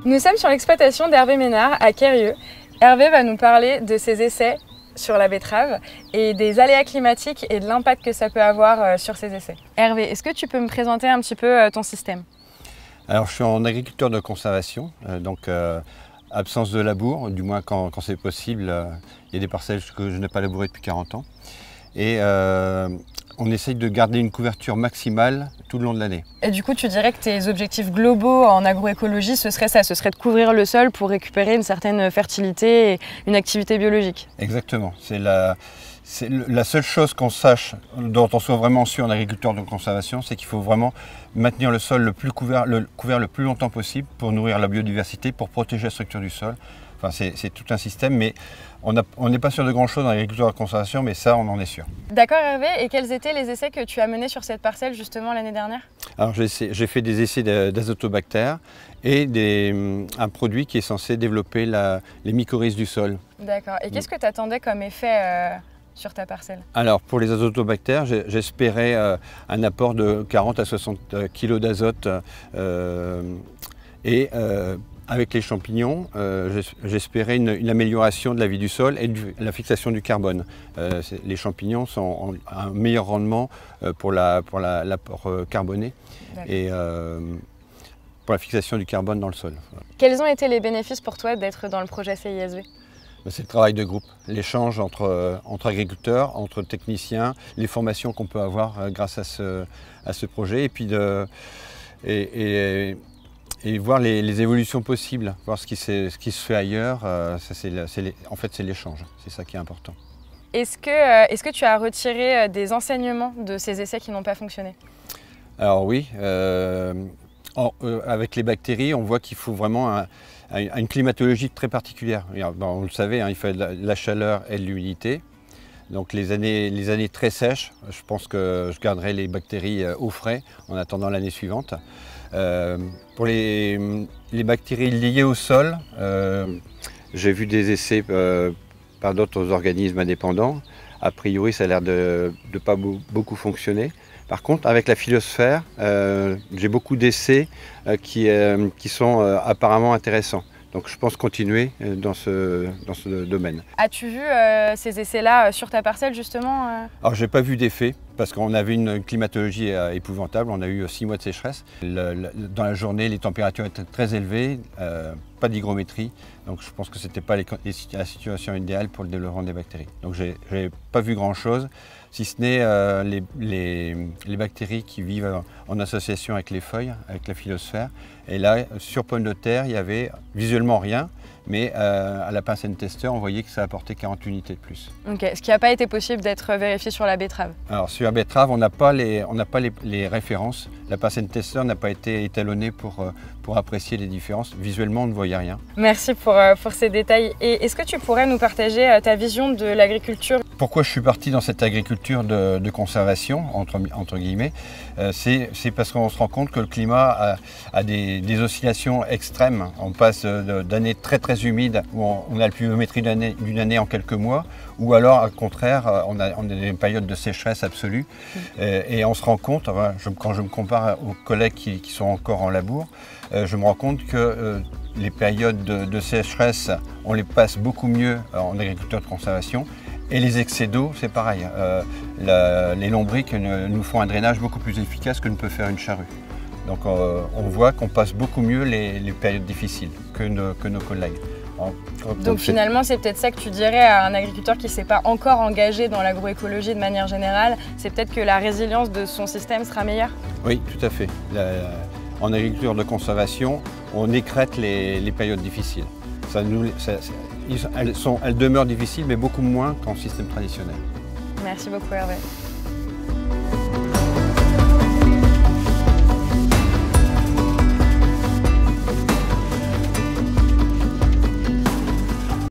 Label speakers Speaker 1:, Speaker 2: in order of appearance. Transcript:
Speaker 1: Nous sommes sur l'exploitation d'Hervé Ménard à Quérieux. Hervé va nous parler de ses essais sur la betterave et des aléas climatiques et de l'impact que ça peut avoir sur ces essais. Hervé, est-ce que tu peux me présenter un petit peu ton système?
Speaker 2: Alors je suis en agriculteur de conservation, donc absence de labour, du moins quand c'est possible. Il y a des parcelles que je n'ai pas labourées depuis 40 ans. Et on essaye de garder une couverture maximale tout le long de l'année.
Speaker 1: Et du coup, tu dirais que tes objectifs globaux en agroécologie, ce serait ça, ce serait de couvrir le sol pour récupérer une certaine fertilité et une activité biologique?
Speaker 2: Exactement. C'est la seule chose qu'on sache, dont on soit vraiment sûr en agriculteur de conservation, c'est qu'il faut vraiment maintenir le sol couvert le plus longtemps possible pour nourrir la biodiversité, pour protéger la structure du sol. Enfin, c'est tout un système, mais on n'est pas sûr de grand-chose en agriculture de conservation, mais ça, on en est sûr.
Speaker 1: D'accord Hervé, et quels étaient les essais que tu as menés sur cette parcelle justement l'année dernière?
Speaker 2: Alors j'ai fait des essais d'azotobactères et un produit qui est censé développer les mycorhizes du sol.
Speaker 1: D'accord, et qu'est-ce que tu attendais comme effet sur ta parcelle?
Speaker 2: Alors pour les azotobactères, j'espérais un apport de 40 à 60 kg d'azote avec les champignons, j'espérais une amélioration de la vie du sol et de la fixation du carbone. Les champignons ont un meilleur rendement pour l'apport carboné et pour la fixation du carbone dans le sol.
Speaker 1: Quels ont été les bénéfices pour toi d'être dans le projet CISV?
Speaker 2: C'est le travail de groupe, l'échange entre agriculteurs, entre techniciens, les formations qu'on peut avoir grâce à ce projet et puis et voir les évolutions possibles, voir ce qui se fait ailleurs, en fait c'est l'échange, c'est ça qui est important.
Speaker 1: Est-ce que tu as retiré des enseignements de ces essais qui n'ont pas fonctionné?
Speaker 2: Alors oui, avec les bactéries, on voit qu'il faut vraiment une climatologie très particulière. On le savait, il faut de la chaleur et de l'humidité. Donc les années très sèches, je pense que je garderai les bactéries au frais en attendant l'année suivante. Pour les bactéries liées au sol, j'ai vu des essais par d'autres organismes indépendants. A priori, ça a l'air de ne pas beaucoup fonctionner. Par contre, avec la phyllosphère, j'ai beaucoup d'essais qui sont apparemment intéressants. Donc je pense continuer dans ce domaine.
Speaker 1: As-tu vu ces essais-là sur ta parcelle justement?
Speaker 2: Alors je n'ai pas vu d'effet parce qu'on avait une climatologie épouvantable, on a eu 6 mois de sécheresse. Dans la journée, les températures étaient très élevées, pas d'hygrométrie, donc je pense que ce n'était pas la situation idéale pour le développement des bactéries. Donc je n'ai pas vu grand-chose, si ce n'est les bactéries qui vivent en association avec les feuilles, avec la phyllosphère. Et là, sur pomme de terre, il y avait visuellement rien, mais à la pince tester, on voyait que ça apportait 40 unités de plus.
Speaker 1: Ok, ce qui n'a pas été possible d'être vérifié sur la betterave.
Speaker 2: Alors sur la betterave, on n'a pas les références. La pince tester n'a pas été étalonnée pour apprécier les différences. Visuellement, on ne voyait rien.
Speaker 1: Merci pour ces détails. Et est-ce que tu pourrais nous partager ta vision de l'agriculture?
Speaker 2: Pourquoi je suis parti dans cette agriculture de conservation, entre guillemets, c'est parce qu'on se rend compte que le climat a des oscillations extrêmes. On passe d'années très humides où on a la pluviométrie d'une année en quelques mois, ou alors au contraire, on a des périodes de sécheresse absolue. Et on se rend compte, quand je me compare aux collègues qui sont encore en labour, je me rends compte que les périodes de sécheresse, on les passe beaucoup mieux en agriculture de conservation. Et les excès d'eau, c'est pareil. Les lombrics nous font un drainage beaucoup plus efficace que ne peut faire une charrue. Donc on voit qu'on passe beaucoup mieux les périodes difficiles que nos collègues.
Speaker 1: Donc finalement, c'est peut-être ça que tu dirais à un agriculteur qui ne s'est pas encore engagé dans l'agroécologie de manière générale, c'est peut-être que la résilience de son système sera meilleure?
Speaker 2: Oui, tout à fait. En agriculture de conservation, on écrète les périodes difficiles. Elles demeurent difficiles, mais beaucoup moins qu'en système traditionnel.
Speaker 1: Merci beaucoup Hervé.